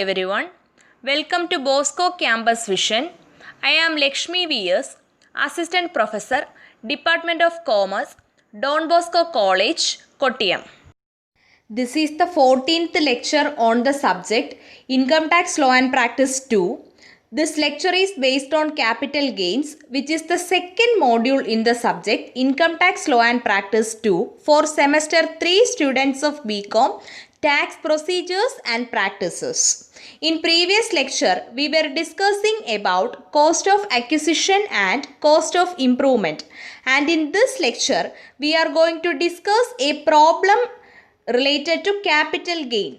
everyone. Welcome to Bosco Campus Vision. I am Lakshmi V.S., Assistant Professor, Department of Commerce, Don Bosco College, Kottayam. This is the 14th lecture on the subject Income Tax Law and Practice 2. This lecture is based on capital gains, which is the second module in the subject Income Tax Law and Practice 2 for semester 3 students of BCom, Tax Procedures and Practices. In previous lecture, we were discussing about cost of acquisition and cost of improvement. And in this lecture, we are going to discuss a problem related to capital gain.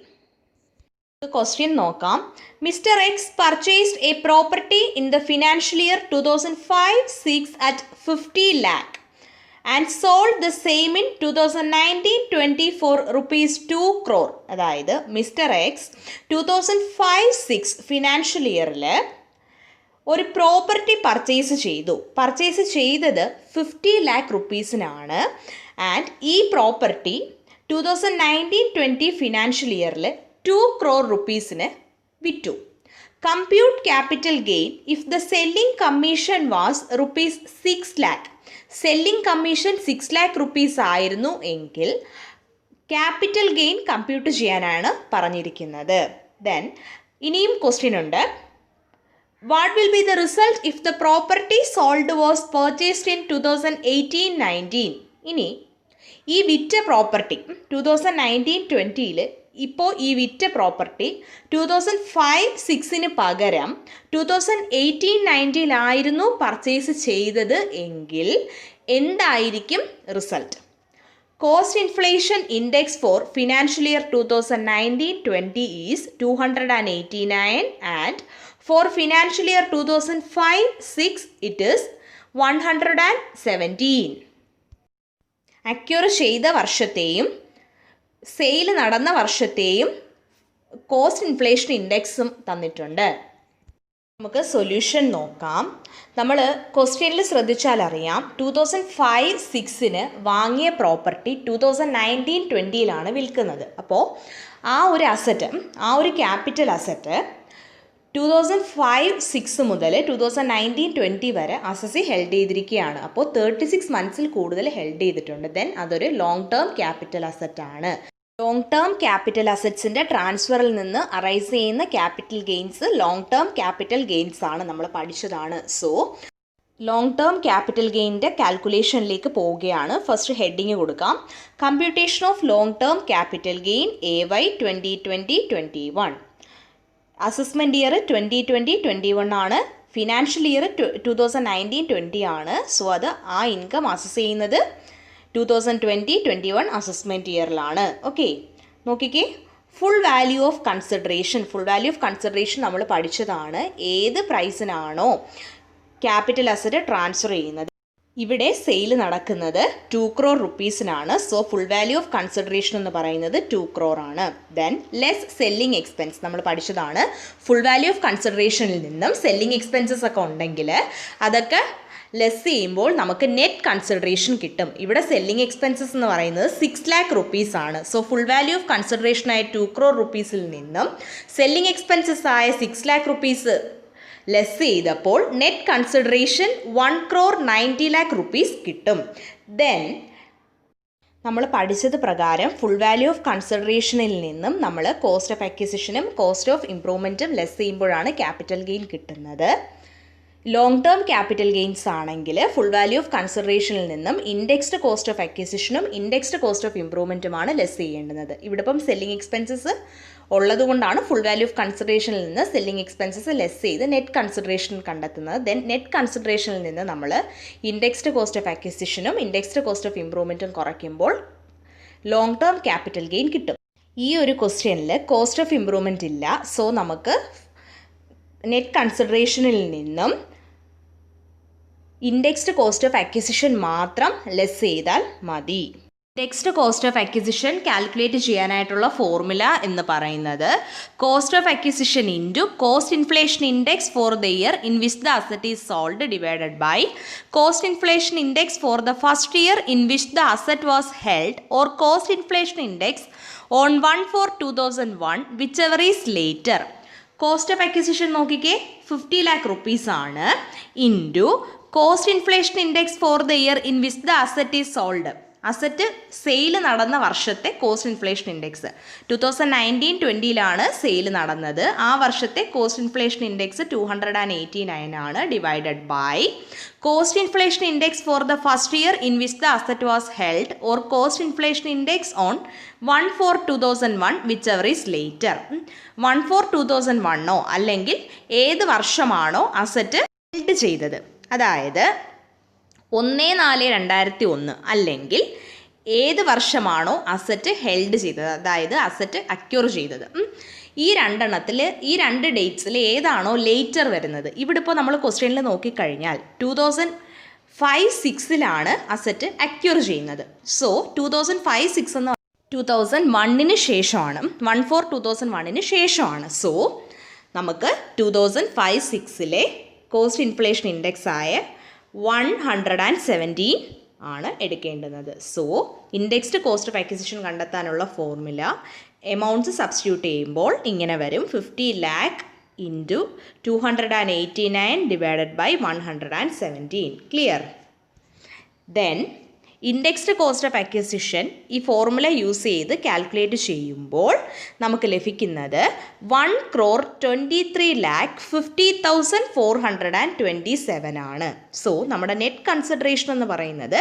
The question നോക്കാം. Mr. X purchased a property in the financial year 2005-06 at 50 lakh and sold the same in 2019-20 for rupees 2 crore. അതായത് mister X 2005-06 financial ഇയറിൽ ഒരു property purchase ചെയ്തത് 50 lakh റുപ്പീസിനാണ്. And ഈ property 2019-20 financial ഇയറിൽ 2 crore rupeesന് വിറ്റു. Compute capital gain if the selling commission was rupees 6 lakh. Selling commission 6 lakh rupees ആയിരുന്നു എങ്കിൽ capital gain compute ചെയ്യാനാണ് പറഞ്ഞിരിക്കുന്നത്. ദെൻ ഇനിയും ക്വസ്റ്റ്യൻ ഉണ്ട്. What will be the result if the property sold was purchased in 2018-19? ഇനി ഈ വിറ്റ property 2019-20 ഇപ്പോൾ ഈ വിറ്റ പ്രോപ്പർട്ടി 2005-06 പകരം 2018-19 പർച്ചേസ് ചെയ്തത് എങ്കിൽ എന്തായിരിക്കും result? Cost inflation index for financial year 2019-20 is 289 and for financial year 2005-06 it is 117. Acquire ചെയ്ത വർഷത്തെയും സെയിൽ നടന്ന വർഷത്തെയും കോസ്റ്റ് ഇൻഫ്ലേഷൻ ഇൻഡെക്സും തന്നിട്ടുണ്ട്. നമുക്ക് സൊല്യൂഷൻ നോക്കാം. നമ്മൾ ക്വസ്റ്റ്യനിൽ ശ്രദ്ധിച്ചാൽ അറിയാം 2005-06 വാങ്ങിയ പ്രോപ്പർട്ടി 2019-20 വിൽക്കുന്നത്. അപ്പോൾ ആ ഒരു ക്യാപിറ്റൽ അസറ്റ് 2005-06 മുതൽ 2019-20 വരെ അസസി ഹെൽഡ് ചെയ്തിരിക്കുകയാണ്. അപ്പോൾ 36 മന്ത്സിൽ കൂടുതൽ ഹെൽഡ് ചെയ്തിട്ടുണ്ട്. ദെൻ അതൊരു ലോങ് ടേം ക്യാപിറ്റൽ അസറ്റാണ്. ലോങ് ടേം ക്യാപിറ്റൽ അസറ്റ്സിൻ്റെ ട്രാൻസ്ഫറിൽ നിന്ന് അറൈസ് ചെയ്യുന്ന capital gains long term capital gains ആണ്, നമ്മൾ പഠിച്ചതാണ്. സോ ലോങ് ടേം ക്യാപിറ്റൽ ഗെയിനിൻ്റെ കാൽക്കുലേഷനിലേക്ക് പോവുകയാണ്. ഫസ്റ്റ് ഹെഡിങ് കൊടുക്കാം. Computation of long term capital gain AY 2020-21. Assessment year 2020-21 ആണ്. ഫിനാൻഷ്യൽ ഇയർ 2019-20 ആണ്. സോ അത് ആ ഇൻകം അസസ് ചെയ്യുന്നത് 2020-21 അസസ്മെൻറ്റ് ഇയറിലാണ്. ഓക്കെ, നോക്കിക്കേ. ഫുൾ വാല്യൂ ഓഫ് കൺസിഡറേഷൻ നമ്മൾ പഠിച്ചതാണ്. ഏത് പ്രൈസിനാണോ ക്യാപിറ്റൽ അസറ്റ് ട്രാൻസ്ഫർ ചെയ്യുന്നത്. ഇവിടെ സെയിൽ നടക്കുന്നത് 2 crore റുപ്പീസിനാണ്. So full value of consideration എന്ന് പറയുന്നത് 2 crore ആണ്. ദെൻ ലെസ് സെല്ലിംഗ് എക്സ്പെൻസ് നമ്മൾ പഠിച്ചതാണ്. ഫുൾ വാല്യൂ ഓഫ് കൺസിഡറേഷനിൽ നിന്നും സെല്ലിംഗ് എക്സ്പെൻസസ് ഒക്കെ ഉണ്ടെങ്കിൽ അതൊക്കെ ലെസ് ചെയ്യുമ്പോൾ നമുക്ക് നെറ്റ് കൺസിഡറേഷൻ കിട്ടും. ഇവിടെ സെല്ലിംഗ് എക്സ്പെൻസസ് എന്ന് പറയുന്നത് 6 lakh rupees ആണ്. സോ ഫുൾ വാല്യൂ ഓഫ് കൺസിഡറേഷനായ 2 crore റുപ്പീസിൽ നിന്നും സെല്ലിംഗ് എക്സ്പെൻസസ് ആയ 6 lakh rupees ലെസ് ചെയ്തപ്പോൾ നെറ്റ് കൺസിഡറേഷൻ 1,90 lakh rupees കിട്ടും. ദെൻ നമ്മൾ പഠിച്ചത് പ്രകാരം ഫുൾ വാല്യൂ ഓഫ് കൺസിഡറേഷനിൽ നിന്നും നമ്മൾ കോസ്റ്റ് ഓഫ് അക്വിസിഷനും കോസ്റ്റ് ഓഫ് ഇംപ്രൂവ്മെൻറ്റും ലെസ് ചെയ്യുമ്പോഴാണ് ക്യാപിറ്റൽ ഗെയിൻ കിട്ടുന്നത്. ലോങ് ടേം ക്യാപിറ്റൽ ഗെയിൻസ് ആണെങ്കിൽ ഫുൾ വാല്യൂ ഓഫ് കൺസിഡറേഷനിൽ നിന്നും ഇൻഡെക്സ്ഡ് കോസ്റ്റ് ഓഫ് അക്വിസിഷനും ഇൻഡെക്സ്ഡ് കോസ്റ്റ് ഓഫ് ഇംപ്രൂവ്മെൻറ്റുമാണ് ലെസ് ചെയ്യേണ്ടത്. ഇവിടെ ഇപ്പം സെല്ലിംഗ് എക്സ്പെൻസസ് ഉള്ളതുകൊണ്ടാണ് ഫുൾ വാല്യൂ ഓഫ് കൺസിഡറേഷനിൽ നിന്ന് സെല്ലിംഗ് എക്സ്പെൻസസ് ലെസ് ചെയ്ത് നെറ്റ് കൺസിഡറേഷൻ കണ്ടെത്തുന്നത്. ദെൻ നെറ്റ് കൺസിഡറേഷനിൽ നിന്ന് നമ്മൾ ഇൻഡെക്സ്ഡ് കോസ്റ്റ് ഓഫ് അക്വിസിഷനും ഇൻഡെക്സ്ഡ് കോസ്റ്റ് ഓഫ് ഇംപ്രൂവ്മെൻറ്റും കുറയ്ക്കുമ്പോൾ ലോങ് ടേം ക്യാപിറ്റൽ ഗെയിൻ കിട്ടും. ഈ ഒരു ക്വസ്റ്റ്യനിൽ കോസ്റ്റ് ഓഫ് ഇംപ്രൂവ്മെൻറ്റ് ഇല്ല. സോ നമുക്ക് നെറ്റ് കൺസിഡറേഷനിൽ നിന്നും ഇൻഡെക്സ്ഡ് കോസ്റ്റ് ഓഫ് അക്വിസിഷൻ മാത്രം ലെസ് ചെയ്താൽ മതി. Indexed cost of acquisition calculate ചെയ്യാനായിട്ടുള്ള ഫോർമുല എന്ന് പറയുന്നത് cost of acquisition into cost inflation index for the year in which the asset is sold divided by cost inflation index for the first year in which the asset was held or cost inflation index on 1/4/2001 whichever is later. Cost of acquisition നോക്കിക്കേ 50 lakh rupees ആണ് into cost inflation index for the year in which the asset is sold. Asset sale നടന്ന വർഷത്തെ cost inflation index 2019-20 sale നടന്നത്. ആ വർഷത്തെ cost inflation index 289 ആണ്. Divided by cost inflation index for the first year in which the asset was held or cost inflation index on 1/4/2001 whichever is later. 1/4/2001 അല്ലെങ്കിൽ ഏത് വർഷമാണോ asset held ചെയ്തത്, അതായത് 1/4/2001 അല്ലെങ്കിൽ ഏത് വർഷമാണോ അസറ്റ് ഹെൽഡ് ചെയ്തത്, അതായത് asset acquire ചെയ്തത്. ഈ രണ്ടെണ്ണത്തിൽ ഈ രണ്ട് ഡേറ്റ്സിൽ ഏതാണോ ലേറ്റർ വരുന്നത്, ഇവിടെ ഇപ്പോൾ നമ്മൾ ക്വസ്റ്റ്യനിൽ നോക്കിക്കഴിഞ്ഞാൽ 2005-06 അസറ്റ് അക്യൂർ ചെയ്യുന്നത്. സോ 2005-06 എന്ന് 2001 ശേഷമാണ്, 1/4/2001 ശേഷമാണ്. സോ നമുക്ക് 2005-06 കോസ്റ്റ് ഇൻഫ്ലേഷൻ ഇൻഡെക്സ് ആയ 117 ആണ് എടുക്കേണ്ടുന്നത്. So indexed cost of acquisition കണ്ടെത്താനുള്ള ഫോർമുല എമൗണ്ട്സ് സബ്സ്റ്റിറ്റ്യൂട്ട് ചെയ്യുമ്പോൾ ഇങ്ങനെ വരും: 50 lakh into 289 divided by 117. Clear? Then indexed cost of acquisition ഈ ഫോർമുല യൂസ് ചെയ്ത് കാൽക്കുലേറ്റ് ചെയ്യുമ്പോൾ നമുക്ക് ലഭിക്കുന്നത് 1,23,50,427 ആണ്. സോ നമ്മുടെ നെറ്റ് കൺസിഡറേഷൻ എന്ന് പറയുന്നത്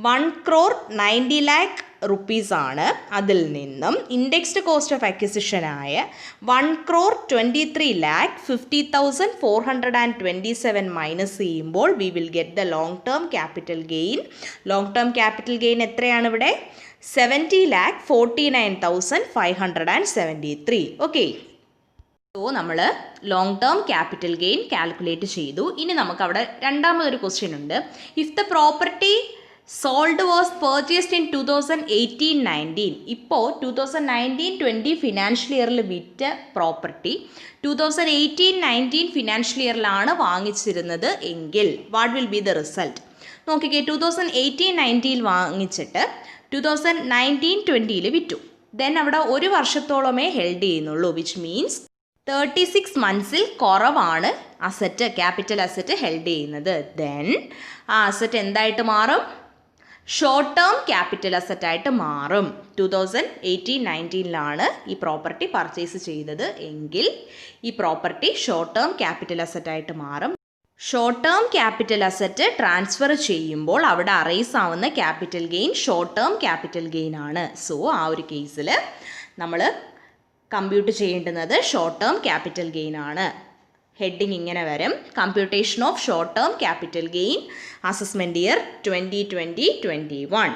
1,90,00,000 റുപ്പീസ് ആണ്. അതിൽ നിന്നും ഇൻഡെക്സ്ഡ് കോസ്റ്റ് ഓഫ് അക്വിസിഷൻ ആയ 1,23,50,427 മൈനസ് ചെയ്യുമ്പോൾ we will get the long term capital gain. Long term capital gain എത്രയാണ് ഇവിടെ? 70,49,573. ഓക്കെ, സോ നമ്മൾ long term capital gain calculate ചെയ്തു. ഇനി നമുക്ക് അവിടെ രണ്ടാമതൊരു ക്വസ്റ്റ്യൻ ഉണ്ട്. If the property sold was purchased in 2018-19, ഇപ്പോൾ 2019-20 ഫിനാൻഷ്യൽ ഇയറിൽ വിറ്റ പ്രോപ്പർട്ടി 2018-19 ഫിനാൻഷ്യൽ ഇയറിലാണ് വാങ്ങിച്ചിരുന്നത് എങ്കിൽ what will be the result? നോക്കിക്കേ, 2018-19 വാങ്ങിച്ചിട്ട് 2019-20 വിറ്റു. ദെൻ അവിടെ ഒരു വർഷത്തോളമേ ഹെൽഡ് ചെയ്യുന്നുള്ളൂ, വിച്ച് മീൻസ് 36 മന്ത്സിൽ കുറവാണ് അസറ്റ്, ക്യാപിറ്റൽ അസറ്റ് ഹെൽഡ് ചെയ്യുന്നത്. ദെൻ ആ അസറ്റ് എന്തായിട്ട് മാറും? ഷോർട്ട് ടേം ക്യാപിറ്റൽ അസറ്റ് ആയിട്ട് മാറും. 2018-19 ഈ പ്രോപ്പർട്ടി പർച്ചേസ് ചെയ്തത് എങ്കിൽ ഈ property short term capital asset ആയിട്ട് മാറും. Short term capital asset transfer ചെയ്യുമ്പോൾ അവിടെ അറൈസ് ആവുന്ന capital gain short term capital gain ആണ്. സോ ആ ഒരു കേസിൽ നമ്മൾ കമ്പ്യൂട്ട് ചെയ്യേണ്ടുന്നത് ഷോർട്ട് ടേം ക്യാപിറ്റൽ ഗെയിൻ ആണ്. ഹെഡിങ് ഇങ്ങനെ വരും: computation of short term capital gain assessment year 2020-21.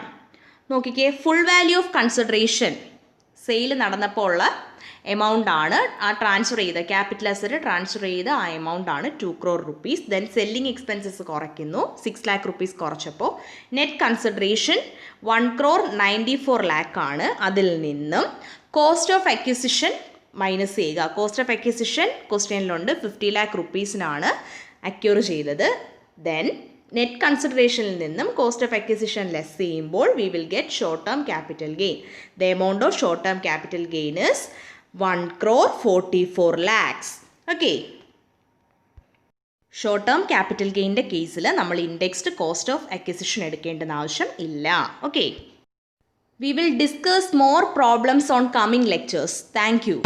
നോക്കിക്കേ, full value of consideration sale നടന്നപ്പോൾ ഉള്ള എമൗണ്ട് ആണ് ആ ട്രാൻസ്ഫർ ചെയ്ത ക്യാപിറ്റൽ അസറ്റ് ട്രാൻസ്ഫർ ചെയ്ത ആ എമൗണ്ട് ആണ് 2 crore rupees. Then selling expenses കുറയ്ക്കുന്നു, 6 lakh rupees കുറച്ചപ്പോൾ നെറ്റ് കൺസിഡറേഷൻ 1,94,00,000 ആണ്. അതിൽ നിന്നും കോസ്റ്റ് ഓഫ് അക്വിസിഷൻ മൈനസ് ചെയ്യുക. കോസ്റ്റ് ഓഫ് അക്വിസിഷൻ ക്വസ്റ്റ്യനിലുണ്ട് 50 lakh rupeesനാണ് അക്യൂർ ചെയ്തത്. ദെൻ നെറ്റ് കൺസിഡറേഷനിൽ നിന്നും കോസ്റ്റ് ഓഫ് അക്വിസിഷൻ ലെസ് ചെയ്യുമ്പോൾ we will get short term capital gain. The amount of short term capital gain is 1,44,00,000. Okay, short term capital ഗെയിൻ്റെ കേസിൽ നമ്മൾ ഇൻഡെക്സ്ഡ് കോസ്റ്റ് ഓഫ് അക്വിസിഷൻ എടുക്കേണ്ടുന്ന ആവശ്യം ഇല്ല. Okay, we will discuss more problems on coming lectures. Thank you.